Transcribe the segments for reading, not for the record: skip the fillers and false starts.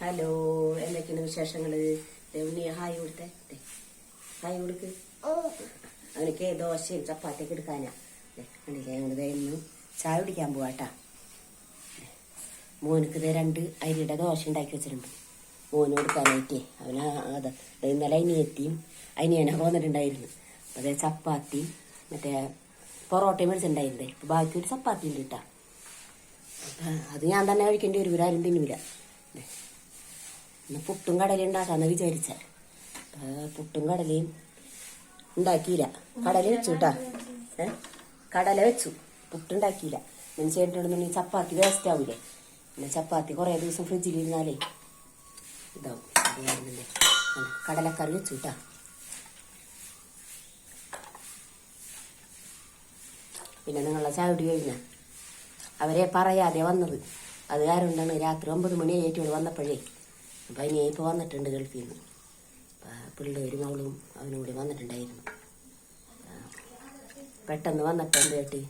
Hello, എന്തൊക്കെയാണ് വിശേഷങ്ങള്? ഉണ്ണി hi കൊടുത്തേ, ഹായ് കൊടുക്ക്. അവനക്ക് ദോശയും ചപ്പാത്തിയൊക്കെ എടുക്കാനാ. കണ്ടില്ലേ, ഞങ്ങളിത് ഇന്ന് ചായ കുടിക്കാൻ പോവാട്ടാ. മോനക്ക് ഇത് 2 അരിയുടെ ദോശ ഉണ്ടാക്കി വെച്ചിട്ടുണ്ട് മോന് കൊടുക്കാനായിട്ടേ. അവന് അത് ഇന്നലെ അനിയനൊക്കെ വന്നിട്ടുണ്ടായിരുന്നു. അതേ ചപ്പാത്തിയും മറ്റേ പൊറോട്ടയും മേടിച്ചിട്ടുണ്ടായിരുന്നേ. ഇപ്പം ബാക്കി ഒരു ചപ്പാത്തി ഉണ്ട് കേട്ടാ. അത് ഞാൻ തന്നെ കഴിക്കേണ്ടി വരും, ഇവരാരും തിന്നൂല. എന്നാൽ പുട്ടും കടലയും ഉണ്ടാക്കാമെന്ന് വിചാരിച്ചാൽ പുട്ടും കടലയും ഉണ്ടാക്കിയില്ല. കടല വെച്ചു കേട്ടാ, കടല വെച്ചു, പുട്ടുണ്ടാക്കിയില്ല. ഞാൻ ചെയ്തിട്ടുണ്ടെന്നുണ്ടെങ്കിൽ ചപ്പാത്തി വേസ്റ്റ് ആവൂലേ. പിന്നെ ചപ്പാത്തി കുറേ ദിവസം ഫ്രിഡ്ജിലിരുന്നാലേ ഇതാവും. അത് കാണുന്നില്ലേ, കടലക്കറി വെച്ചു കേട്ടാ. പിന്നെ നിങ്ങളെ ചായ കുടി കഴിഞ്ഞാൽ അവരെ പറയാതെ വന്നത്. അത് കാരണം കൊണ്ടാണ് രാത്രി 9 മണി ആയിട്ടുള്ള വന്നപ്പോഴേ. അപ്പം അതിനെ ഇപ്പോൾ വന്നിട്ടുണ്ട് ഗൾഫിൽ നിന്ന്. പിള്ളേരും അവളും അവനും കൂടി വന്നിട്ടുണ്ടായിരുന്നു. പെട്ടെന്ന് വന്നപ്പോൾ എന്ത് കേട്ടി,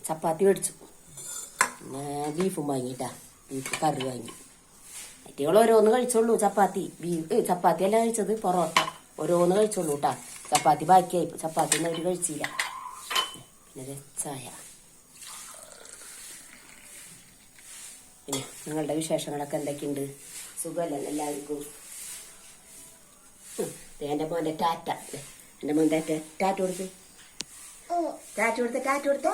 ചപ്പാത്തി മേടിച്ചു, പിന്നെ ബീഫും വാങ്ങിയിട്ടാ. ബീഫ് കറി വാങ്ങി. മറ്റേവൾ ഓരോന്ന് കഴിച്ചോളൂ. ചപ്പാത്തി അല്ല കഴിച്ചത്, പൊറോട്ട ഓരോന്ന് കഴിച്ചോളൂ കേട്ടാ. ചപ്പാത്തി ബാക്കിയായി, ചപ്പാത്തി ഒന്നും അവർ കഴിച്ചില്ല. പിന്നെ ചായ. പിന്നെ നിങ്ങളുടെ വിശേഷങ്ങളൊക്കെ എന്തൊക്കെയുണ്ട്? സുഖമല്ലേ എല്ലാവർക്കും? എൻ്റെ മോൻ്റെ ടാറ്റ, എൻ്റെ മോൻ്റെ ടാറ്റ കൊടുത്ത്, ടാറ്റ കൊടുത്ത്.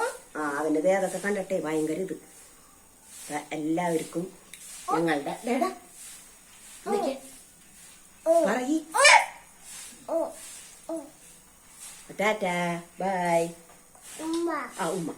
അവൻ്റെ ദേഹത്തൊക്കെ കണ്ടിട്ടേ ഭയങ്കര ഇത്. എല്ലാവർക്കും ഞങ്ങളുടെ പറയ് ടാറ്റ ബൈ. ഉമ്മ